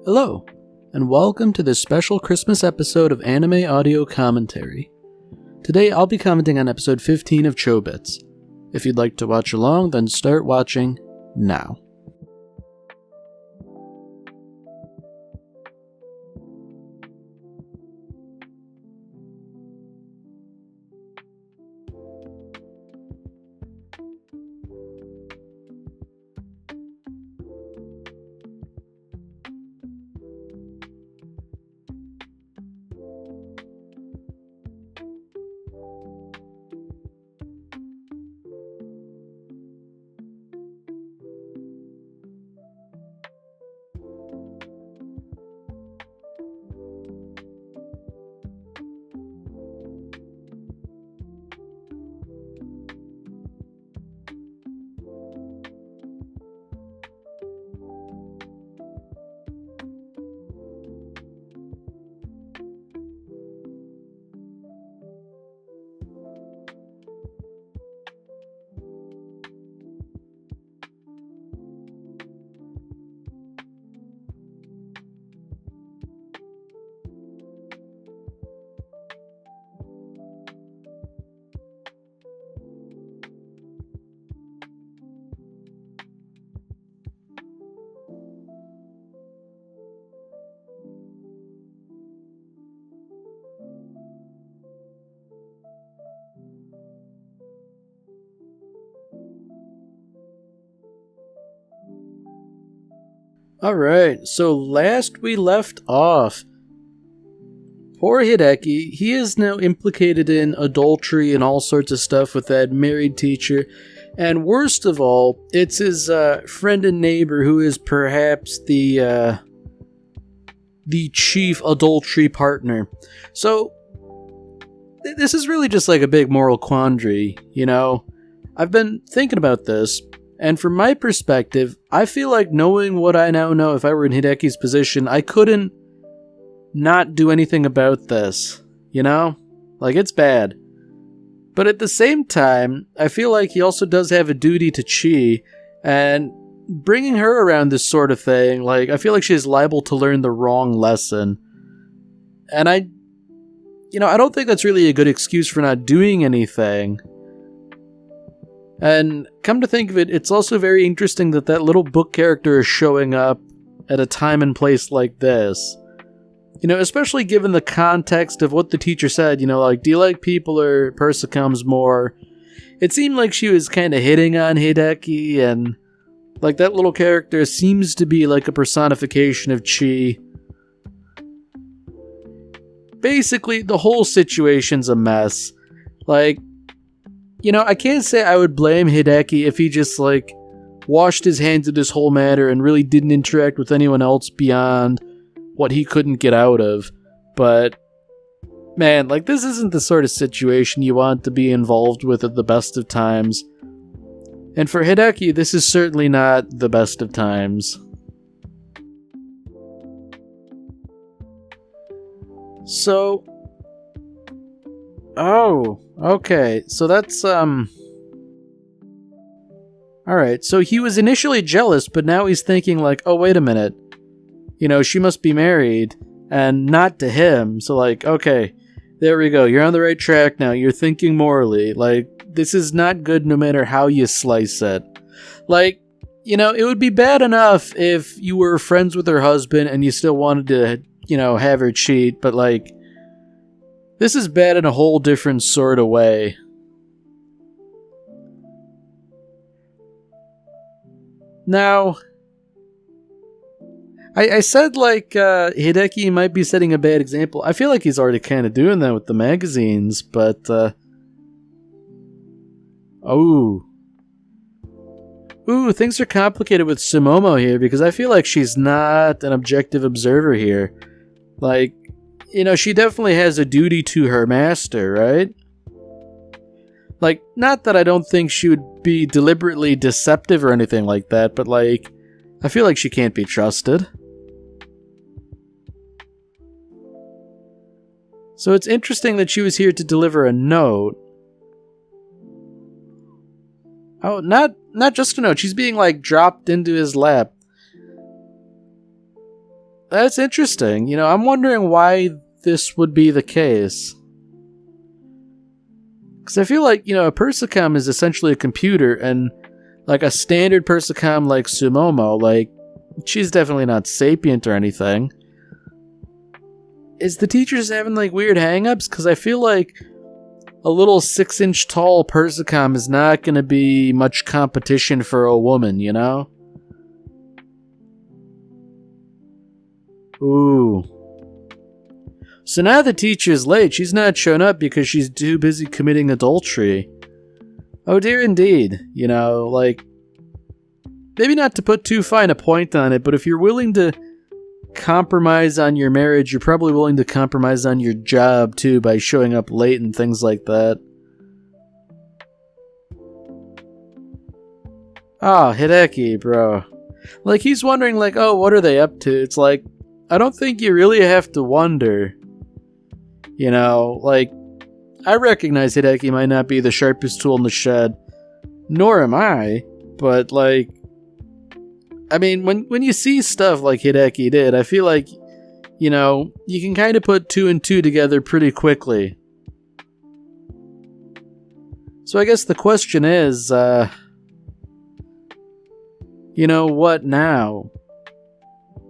Hello, and welcome to this special Christmas episode of Anime Audio Commentary. Today I'll be commenting on episode 15 of Chobits. If you'd like to watch along, then start watching now. Alright, so last we left off, poor Hideki, he is now implicated in adultery and all sorts of stuff with that married teacher, and worst of all, it's his friend and neighbor who is perhaps the chief adultery partner. So, this is really just like a big moral quandary, you know? I've been thinking about this, and from my perspective, I feel like knowing what I now know, if I were in Hideki's position, I couldn't not do anything about this, you know? Like, it's bad. But at the same time, I feel like he also does have a duty to Chi, and bringing her around this sort of thing, like, I feel like she's liable to learn the wrong lesson. And I don't think that's really a good excuse for not doing anything. And come to think of it, it's also very interesting that that little book character is showing up at a time and place like this. You know, especially given the context of what the teacher said, you know, like, do you like people or persicums more? It seemed like she was kind of hitting on Hideki, and like that little character seems to be like a personification of Chi. Basically, the whole situation's a mess. Like, you know, I can't say I would blame Hideki if he just, like, washed his hands of this whole matter and really didn't interact with anyone else beyond what he couldn't get out of. But, man, like, this isn't the sort of situation you want to be involved with at the best of times. And for Hideki, this is certainly not the best of times. So, oh, okay, so that's, alright, so he was initially jealous, but now he's thinking like, oh, wait a minute, you know, she must be married, and not to him, so like, okay, there we go, you're on the right track now, you're thinking morally, like, this is not good no matter how you slice it. Like, you know, it would be bad enough if you were friends with her husband and you still wanted to, you know, have her cheat, but like, this is bad in a whole different sort of way. Now, I said like Hideki might be setting a bad example. I feel like he's already kind of doing that with the magazines, but things are complicated with Sumomo here because I feel like she's not an objective observer here. Like, you know, she definitely has a duty to her master, right? Like, not that I don't think she would be deliberately deceptive or anything like that, but like, I feel like she can't be trusted. So it's interesting that she was here to deliver a note. Oh, not just a note. She's being, like, dropped into his lap. That's interesting. I'm wondering why this would be the case. Because I feel like, a Persicom is essentially a computer, and like a standard Persicom like Sumomo, like, she's definitely not sapient or anything. Is the teacher just having like weird hang-ups? Because I feel like a little 6-inch tall Persicom is not going to be much competition for a woman, Ooh. So now the teacher's late. She's not shown up because she's too busy committing adultery. Oh dear indeed. Like, maybe not to put too fine a point on it, but if you're willing to compromise on your marriage, you're probably willing to compromise on your job too by showing up late and things like that. Oh, Hideki, bro. Like, he's wondering, like, oh, what are they up to? It's like, I don't think you really have to wonder. Like, I recognize Hideki might not be the sharpest tool in the shed, nor am I, but, like, I mean, when you see stuff like Hideki did, I feel like, you can kind of put 2 and 2 together pretty quickly. So I guess the question is, what now?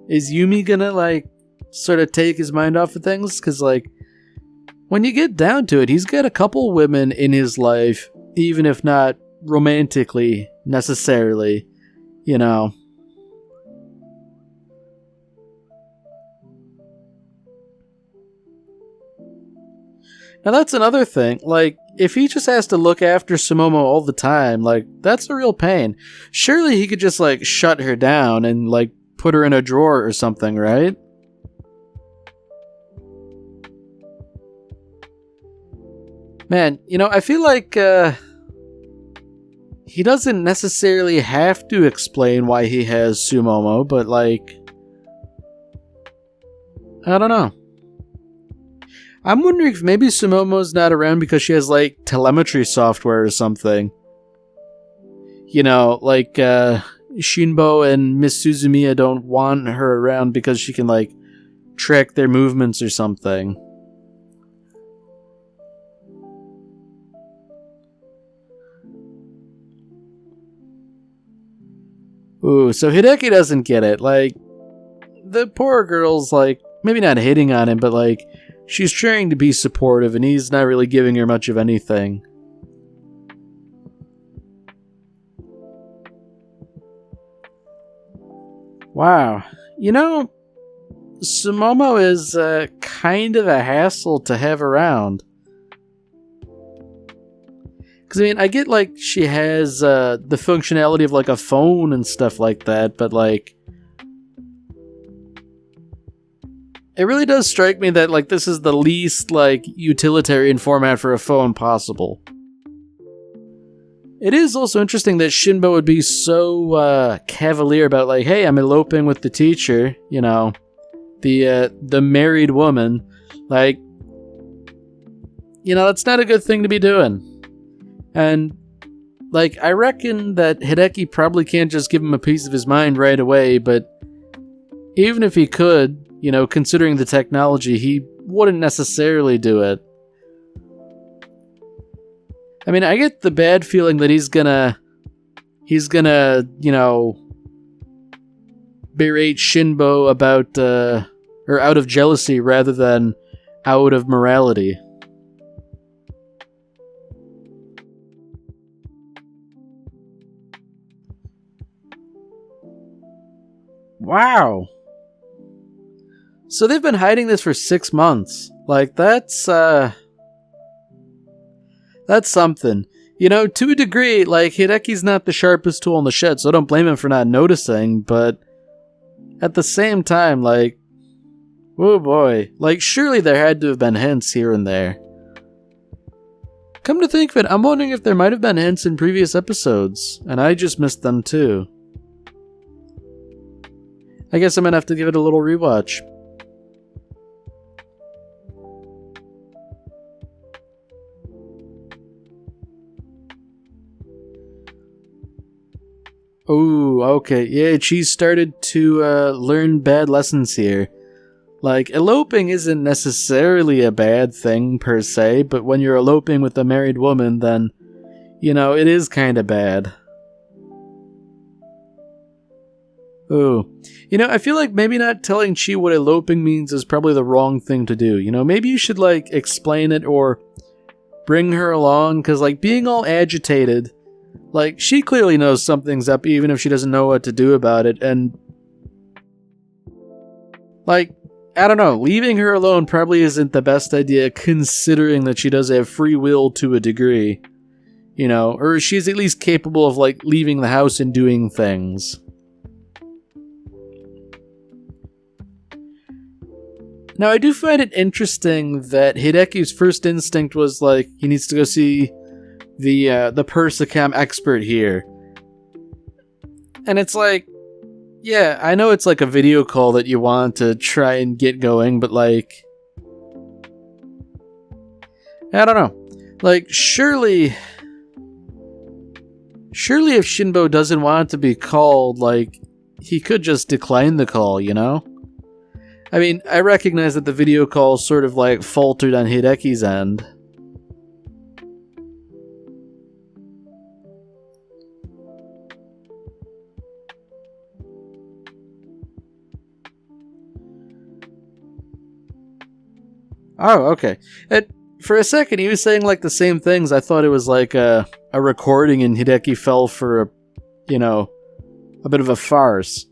Is Yumi gonna, like, sort of take his mind off of things? Because, like, when you get down to it, he's got a couple women in his life, even if not romantically, necessarily, Now, that's another thing. Like, if he just has to look after Sumomo all the time, like, that's a real pain. Surely he could just, like, shut her down and, like, put her in a drawer or something, right? Man, I feel like, he doesn't necessarily have to explain why he has Sumomo, but, like, I don't know. I'm wondering if maybe Sumomo's not around because she has, like, telemetry software or something. Like, Shinbo and Miss Suzumiya don't want her around because she can, like, track their movements or something. Ooh, so Hideki doesn't get it. Like, the poor girl's, like, maybe not hitting on him, but, like, she's trying to be supportive, and he's not really giving her much of anything. Wow. Sumomo is kind of a hassle to have around. Because, I mean, I get, like, she has the functionality of, like, a phone and stuff like that, but, like, it really does strike me that, like, this is the least, like, utilitarian format for a phone possible. It is also interesting that Shinbo would be so cavalier about, like, hey, I'm eloping with the teacher, the married woman. Like, that's not a good thing to be doing. And, like, I reckon that Hideki probably can't just give him a piece of his mind right away, but even if he could, considering the technology, he wouldn't necessarily do it. I mean, I get the bad feeling that he's gonna, berate Shinbo about, or out of jealousy rather than out of morality. Wow. So they've been hiding this for 6 months. Like, that's something. To a degree, like, Hideki's not the sharpest tool in the shed, so I don't blame him for not noticing, but at the same time, like, oh boy. Like, surely there had to have been hints here and there. Come to think of it, I'm wondering if there might have been hints in previous episodes, and I just missed them too. I guess I'm gonna have to give it a little rewatch. Oh, okay. Yeah, she started to learn bad lessons here. Like, eloping isn't necessarily a bad thing per se, but when you're eloping with a married woman, then, it is kind of bad. Ooh. I feel like maybe not telling Chi what eloping means is probably the wrong thing to do. Maybe you should, explain it or bring her along, because, being all agitated, she clearly knows something's up even if she doesn't know what to do about it, and, I don't know, leaving her alone probably isn't the best idea considering that she does have free will to a degree. Or she's at least capable of, leaving the house and doing things. Now, I do find it interesting that Hideki's first instinct was, he needs to go see the Persicam expert here. And it's yeah, I know it's a video call that you want to try and get going, but I don't know. Surely if Shinbo doesn't want to be called, he could just decline the call, I mean, I recognize that the video call sort of faltered on Hideki's end. Oh, okay. For a second, he was saying the same things. I thought it was a recording, and Hideki fell for a bit of a farce.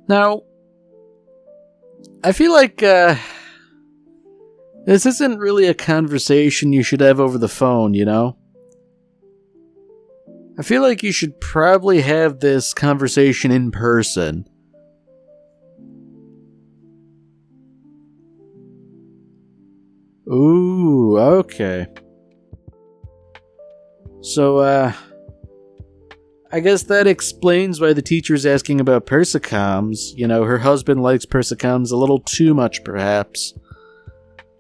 Now, I feel this isn't really a conversation you should have over the phone, I feel you should probably have this conversation in person. Ooh, okay. So, I guess that explains why the teacher's asking about persicams. Her husband likes persicams a little too much, perhaps.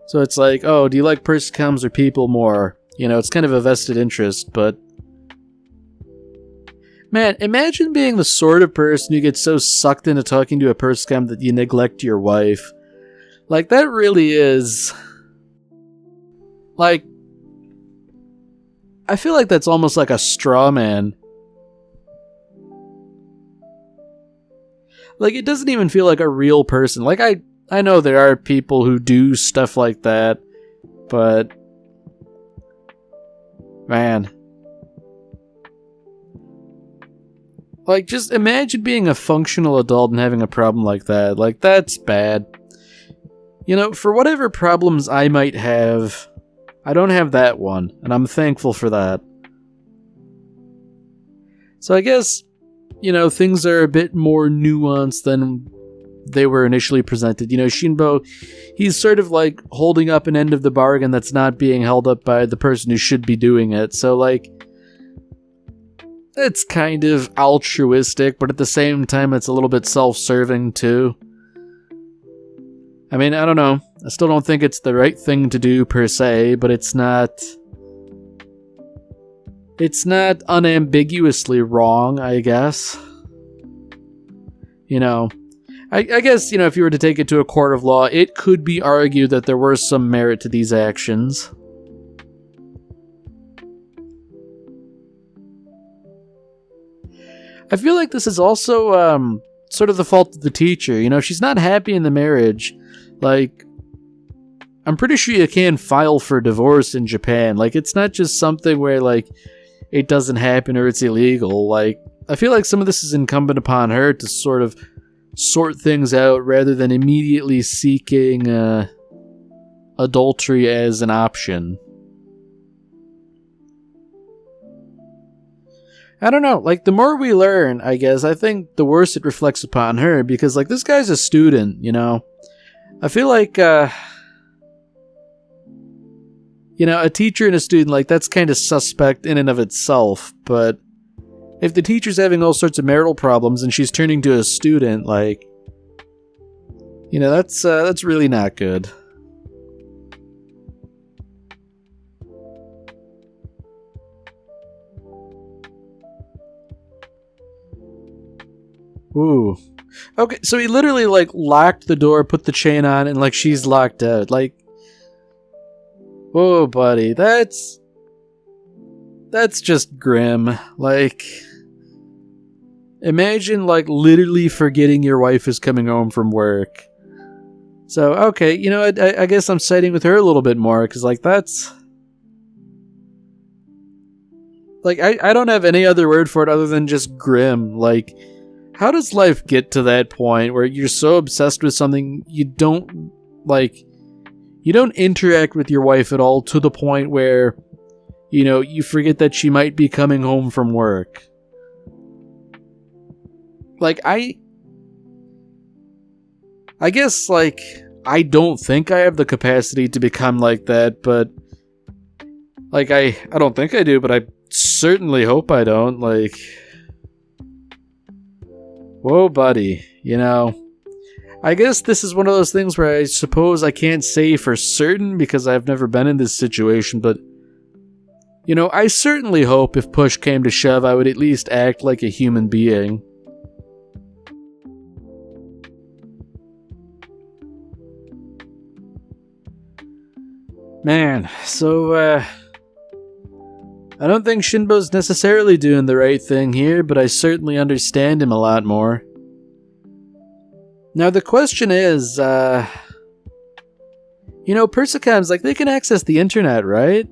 So it's oh, do you like persicams or people more? It's kind of a vested interest, but... Man, imagine being the sort of person who gets so sucked into talking to a persicam that you neglect your wife. That really is... I feel that's almost like a straw man. It doesn't even feel like a real person. I know there are people who do stuff like that, but... Man. Just imagine being a functional adult and having a problem like that. That's bad. For whatever problems I might have... I don't have that one, and I'm thankful for that. So I guess, things are a bit more nuanced than they were initially presented. Shinbo, he's sort of holding up an end of the bargain that's not being held up by the person who should be doing it. So it's kind of altruistic, but at the same time it's a little bit self-serving too. I mean, I don't know. I still don't think it's the right thing to do per se, but it's not unambiguously wrong, I guess. I guess, if you were to take it to a court of law, it could be argued that there was some merit to these actions. I feel this is also, sort of the fault of the teacher. She's not happy in the marriage. I'm pretty sure you can file for divorce in Japan. It's not just something where, it doesn't happen or it's illegal. I feel some of this is incumbent upon her to sort of sort things out rather than immediately seeking adultery as an option. I don't know, the more we learn, I guess, I think the worse it reflects upon her, because, this guy's a student, I feel a teacher and a student, that's kind of suspect in and of itself, but if the teacher's having all sorts of marital problems and she's turning to a student, that's really not good. Ooh. Okay, so he literally, like, locked the door, put the chain on, and, like, she's locked out. Like, whoa, buddy, that's just grim. Like, imagine, like, literally forgetting your wife is coming home from work. So, okay, you know, I guess I'm siding with her a little bit more, because, like, that's... Like, I don't have any other word for it other than just grim. Like, how does life get to that point where you're so obsessed with something you don't interact with your wife at all, to the point where, you know, you forget that she might be coming home from work? Like, I guess, like, I don't think I have the capacity to become like that, but, like, I don't think I do, but I certainly hope I don't. Like, whoa, buddy, you know, I guess this is one of those things where I suppose I can't say for certain because I've never been in this situation, but, you know, I certainly hope if push came to shove, I would at least act like a human being. Man, so, I don't think Shinbo's necessarily doing the right thing here, but I certainly understand him a lot more. Now the question is, you know, Persicams, like, they can access the internet, right?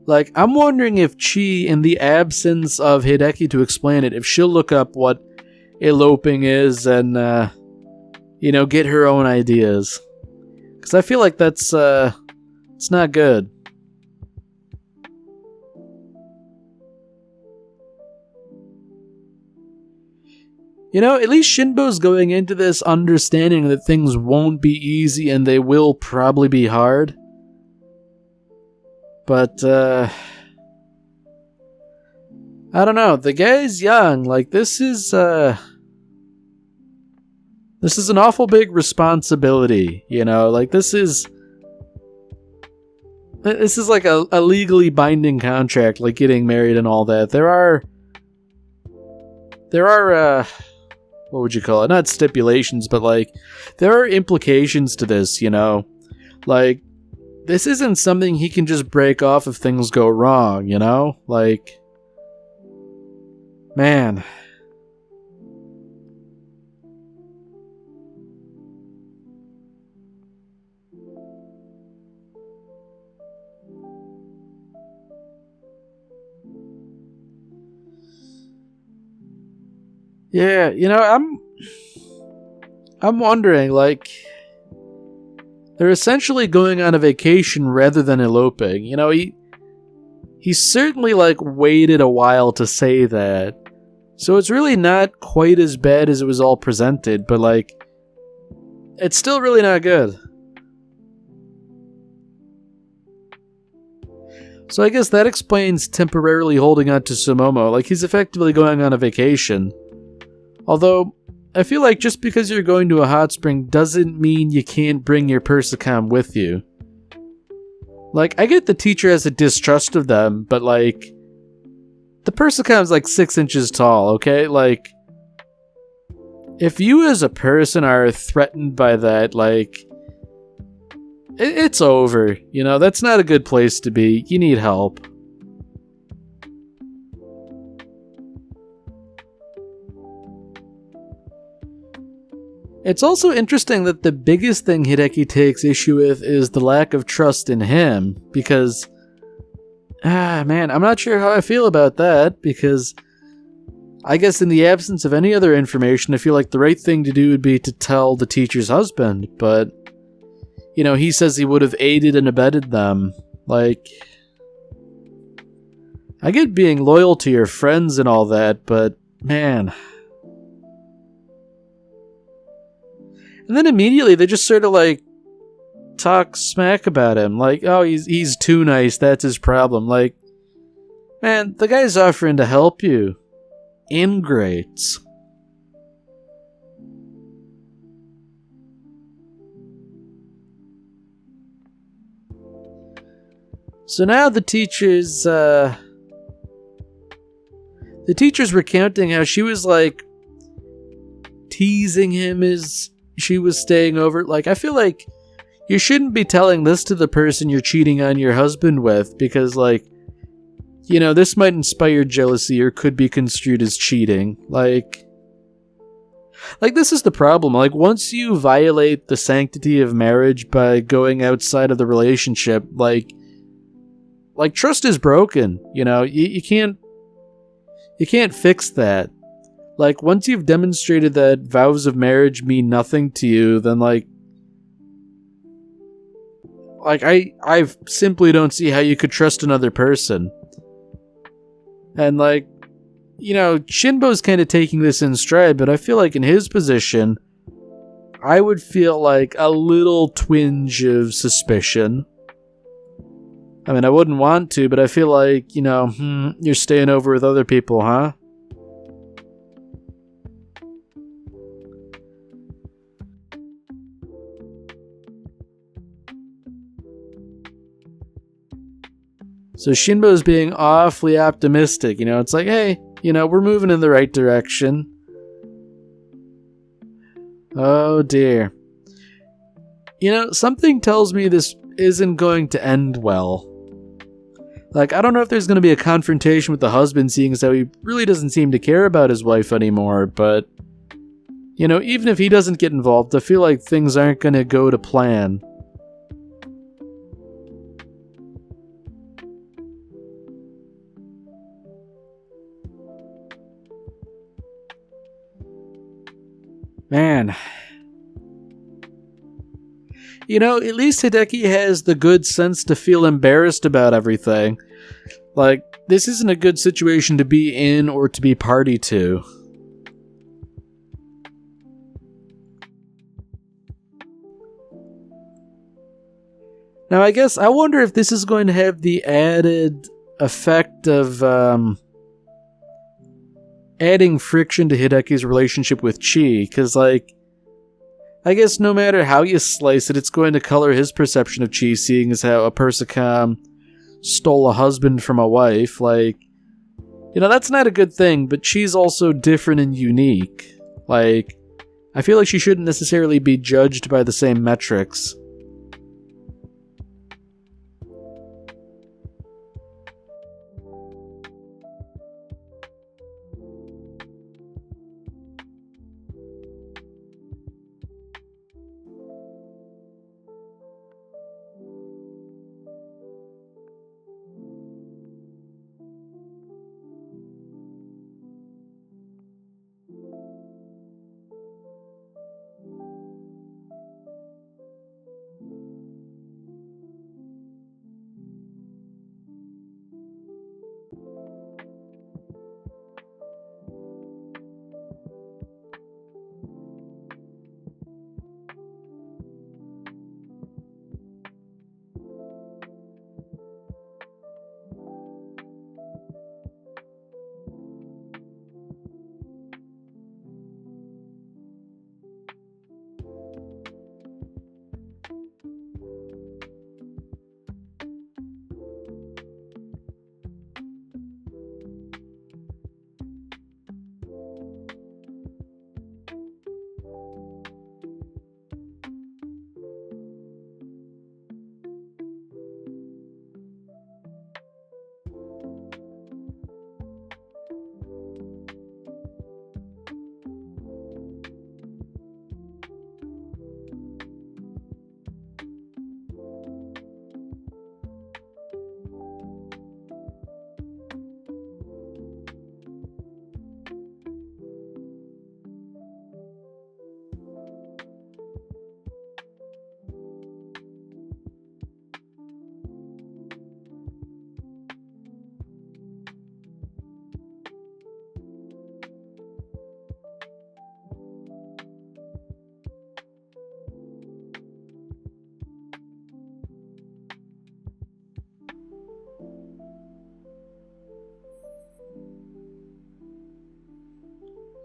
Like, I'm wondering if Chi, in the absence of Hideki to explain it, if she'll look up what eloping is and, you know, get her own ideas. Because I feel like that's, it's not good. You know, at least Shinbo's going into this understanding that things won't be easy and they will probably be hard. But, I don't know. The guy's young. Like, this is an awful big responsibility, you know? Like, this is like a legally binding contract, like getting married and all that. There are, what would you call it? Not stipulations, but, like, there are implications to this, you know? Like, this isn't something he can just break off if things go wrong, you know? Like, man. Yeah, you know, I'm wondering, like, they're essentially going on a vacation rather than eloping. You know, he certainly, like, waited a while to say that. So it's really not quite as bad as it was all presented, but, like, it's still really not good. So I guess that explains temporarily holding on to Sumomo. Like, he's effectively going on a vacation. Although, I feel like just because you're going to a hot spring doesn't mean you can't bring your Persicam with you. Like, I get the teacher has a distrust of them, but, like, the Persicam's like 6 inches tall, okay? Like, if you as a person are threatened by that, like, it's over. You know, that's not a good place to be. You need help. It's also interesting that the biggest thing Hideki takes issue with is the lack of trust in him, because, man, I'm not sure how I feel about that, because I guess in the absence of any other information, I feel like the right thing to do would be to tell the teacher's husband, but, you know, he says he would have aided and abetted them. Like, I get being loyal to your friends and all that, but, man. And then immediately they just sort of, like, talk smack about him. Like, oh, he's too nice, that's his problem. Like, man, the guy's offering to help you. Ingrates. So now the teacher's recounting how she was, like, teasing him as she was staying over. Like, I feel like you shouldn't be telling this to the person you're cheating on your husband with, because, like, you know, this might inspire jealousy or could be construed as cheating. Like, this is the problem. Like, once you violate the sanctity of marriage by going outside of the relationship, like trust is broken. You know, you can't fix that. Like, once you've demonstrated that vows of marriage mean nothing to you, then I simply don't see how you could trust another person. And, like, you know, Shinbo's kind of taking this in stride, but I feel like in his position, I would feel like a little twinge of suspicion. I mean, I wouldn't want to, but I feel like, you know, you're staying over with other people, huh? So Shinbo's being awfully optimistic, you know, it's like, hey, you know, we're moving in the right direction. Oh dear. You know, something tells me this isn't going to end well. Like, I don't know if there's going to be a confrontation with the husband, seeing as how he really doesn't seem to care about his wife anymore, but, you know, even if he doesn't get involved, I feel like things aren't going to go to plan. Man. You know, at least Hideki has the good sense to feel embarrassed about everything. Like, this isn't a good situation to be in or to be party to. Now, I guess, I wonder if this is going to have the added effect of, adding friction to Hideki's relationship with Chi, because, like, I guess no matter how you slice it, it's going to color his perception of Chi, seeing as how a Persicom stole a husband from a wife. Like, you know, that's not a good thing, but Chi's also different and unique. Like, I feel like she shouldn't necessarily be judged by the same metrics.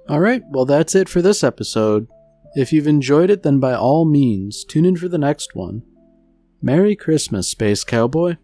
Alright, well that's it for this episode. If you've enjoyed it, then by all means, tune in for the next one. Merry Christmas, Space Cowboy.